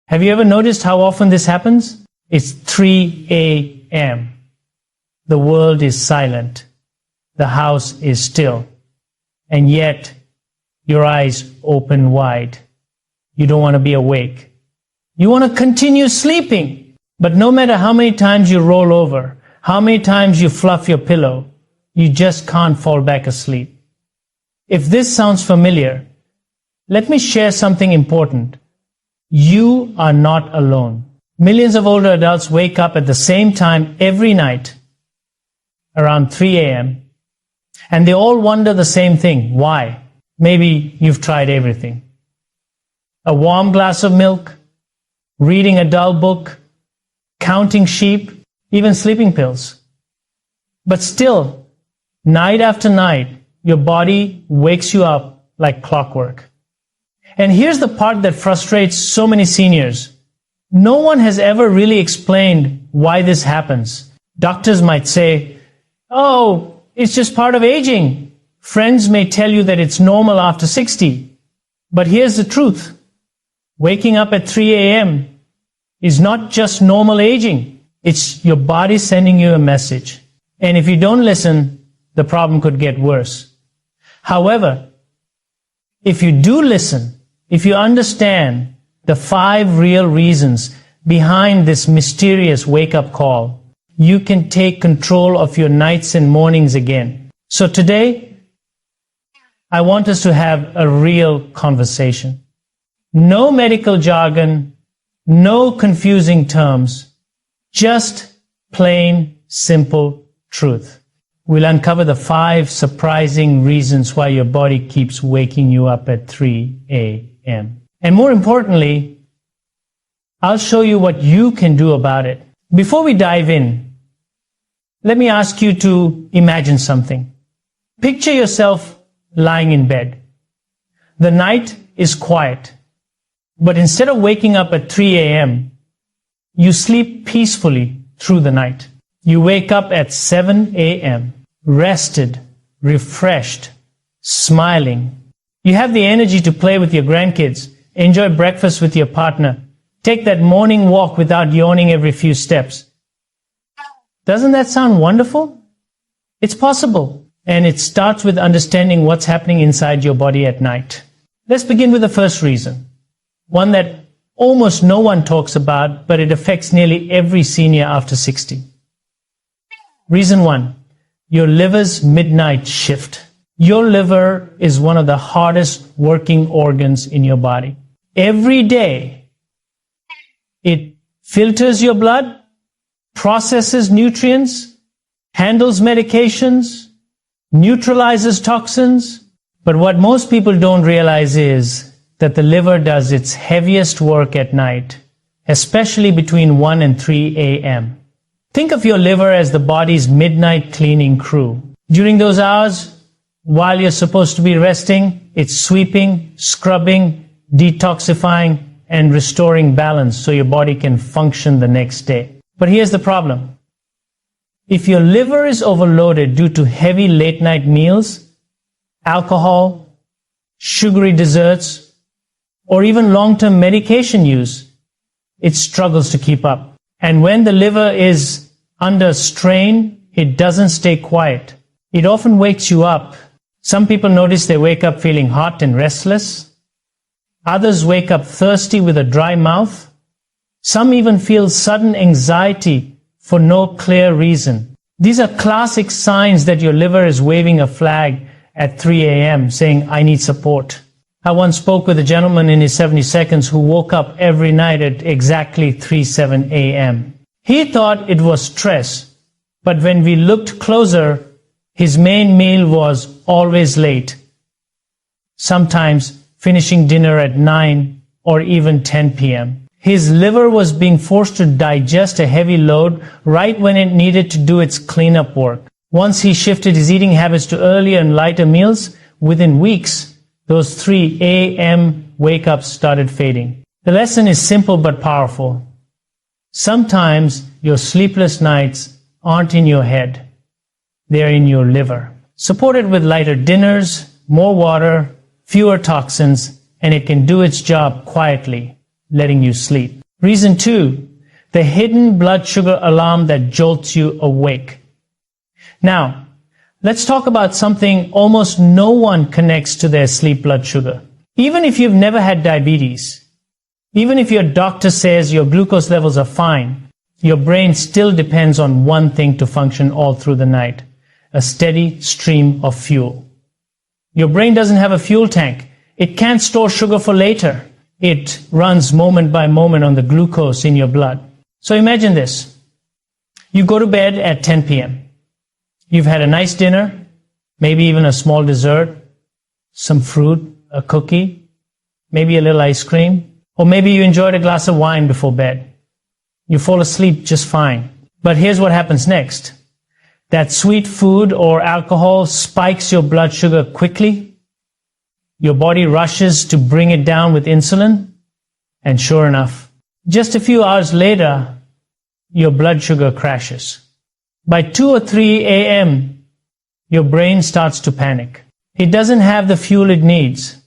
Have you ever noticed how often this happens? It's 3 a.m. The world is silent. The house is still. And yet, your eyes open wide. You don't want to be awake. You want to continue sleeping. But no matter how many times you roll over, how many times you fluff your pillow, you just can't fall back asleep. If this sounds familiar, let me share something important. You are not alone. Millions of older adults wake up at the same time every night, around 3 a.m., and they all wonder the same thing. Why? Maybe you've tried everything. A warm glass of milk, reading a dull book, counting sheep, even sleeping pills. But still, night after night, your body wakes you up like clockwork. And here's the part that frustrates so many seniors. No one has ever really explained why this happens. Doctors might say, oh, it's just part of aging. Friends may tell you that it's normal after 60. But here's the truth. Waking up at 3 a.m. is not just normal aging. It's your body sending you a message. And if you don't listen, the problem could get worse. However, if you do listen, if you understand the 5 real reasons behind this mysterious wake-up call, you can take control of your nights and mornings again. So today, I want us to have a real conversation. No medical jargon, no confusing terms, just plain, simple truth. We'll uncover the 5 surprising reasons why your body keeps waking you up at 3 a.m. And more importantly, I'll show you what you can do about it. Before we dive in, let me ask you to imagine something. Picture yourself lying in bed. The night is quiet, but instead of waking up at 3 a.m., you sleep peacefully through the night. You wake up at 7 a.m., rested, refreshed, smiling. You have the energy to play with your grandkids, enjoy breakfast with your partner, take that morning walk without yawning every few steps. Doesn't that sound wonderful? It's possible, and it starts with understanding what's happening inside your body at night. Let's begin with the first reason, one that almost no one talks about, but it affects nearly every senior after 60. Reason 1, your liver's midnight shift. Your liver is one of the hardest working organs in your body. Every day, it filters your blood, processes nutrients, handles medications, neutralizes toxins. But what most people don't realize is that the liver does its heaviest work at night, especially between 1 and 3 a.m. Think of your liver as the body's midnight cleaning crew. During those hours, while you're supposed to be resting, it's sweeping, scrubbing, detoxifying, and restoring balance so your body can function the next day. But here's the problem. If your liver is overloaded due to heavy late-night meals, alcohol, sugary desserts, or even long-term medication use, it struggles to keep up. And when the liver is under strain, it doesn't stay quiet. It often wakes you up. Some people notice they wake up feeling hot and restless. Others wake up thirsty with a dry mouth. Some even feel sudden anxiety for no clear reason. These are classic signs that your liver is waving a flag at 3 a.m. saying, I need support. I once spoke with a gentleman in his 72nd who woke up every night at exactly 3:07 a.m. He thought it was stress, but when we looked closer, his main meal was always late, sometimes finishing dinner at 9 or even 10 p.m. His liver was being forced to digest a heavy load right when it needed to do its cleanup work. Once he shifted his eating habits to earlier and lighter meals, within weeks, those 3 a.m. wake-ups started fading. The lesson is simple but powerful. Sometimes your sleepless nights aren't in your head. They're in your liver. Support it with lighter dinners, more water, fewer toxins, and it can do its job quietly, letting you sleep. Reason 2, the hidden blood sugar alarm that jolts you awake. Now, let's talk about something almost no one connects to their sleep blood sugar. Even if you've never had diabetes, even if your doctor says your glucose levels are fine, your brain still depends on one thing to function all through the night: a steady stream of fuel. Your brain doesn't have a fuel tank. It can't store sugar for later. It runs moment by moment on the glucose in your blood. So imagine this. You go to bed at 10 p.m. You've had a nice dinner, maybe even a small dessert, some fruit, a cookie, maybe a little ice cream, or maybe you enjoyed a glass of wine before bed. You fall asleep just fine. But here's what happens next. That sweet food or alcohol spikes your blood sugar quickly. Your body rushes to bring it down with insulin. And sure enough, just a few hours later, your blood sugar crashes. By 2 or 3 a.m., your brain starts to panic. It doesn't have the fuel it needs,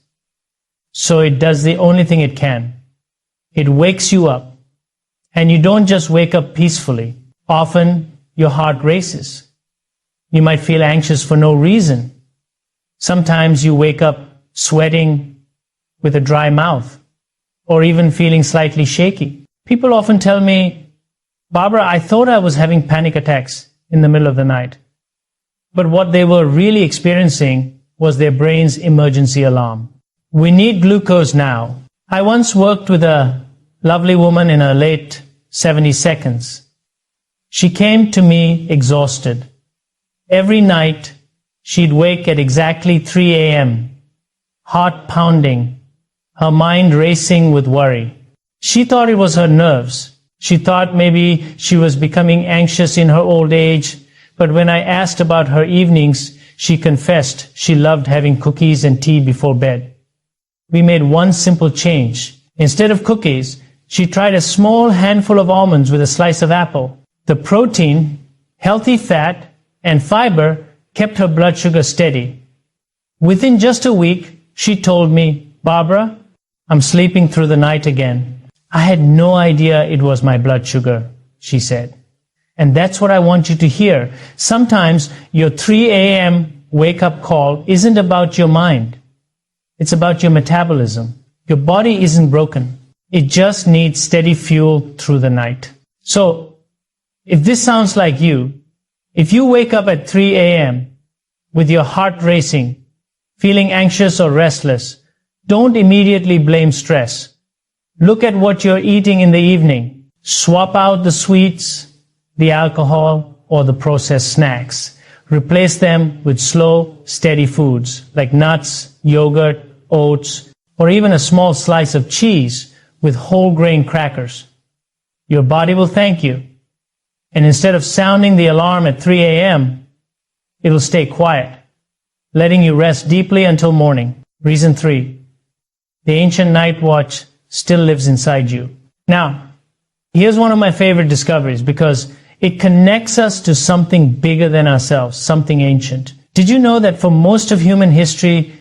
so it does the only thing it can. It wakes you up. And you don't just wake up peacefully. Often, your heart races. You might feel anxious for no reason. Sometimes you wake up sweating with a dry mouth, or even feeling slightly shaky. People often tell me, "Barbara, I thought I was having panic attacks in the middle of the night." But what they were really experiencing was their brain's emergency alarm. We need glucose now. I once worked with a lovely woman in her late 70s. She came to me exhausted. Every night, she'd wake at exactly 3 a.m., heart pounding, her mind racing with worry. She thought it was her nerves. She thought maybe she was becoming anxious in her old age, but when I asked about her evenings, she confessed she loved having cookies and tea before bed. We made one simple change. Instead of cookies, she tried a small handful of almonds with a slice of apple. The protein, healthy fat, and fiber kept her blood sugar steady. Within just a week, she told me, "Barbara, I'm sleeping through the night again. I had no idea it was my blood sugar," she said. And that's what I want you to hear. Sometimes your 3 a.m. wake-up call isn't about your mind. It's about your metabolism. Your body isn't broken. It just needs steady fuel through the night. So, if this sounds like you, if you wake up at 3 a.m. with your heart racing, feeling anxious or restless, don't immediately blame stress. Look at what you're eating in the evening. Swap out the sweets, the alcohol, or the processed snacks. Replace them with slow, steady foods like nuts, yogurt, oats, or even a small slice of cheese with whole grain crackers. Your body will thank you. And instead of sounding the alarm at 3 a.m., it'll stay quiet, letting you rest deeply until morning. Reason 3. The ancient night watch still lives inside you. Now, here's one of my favorite discoveries because it connects us to something bigger than ourselves, something ancient. Did you know that for most of human history,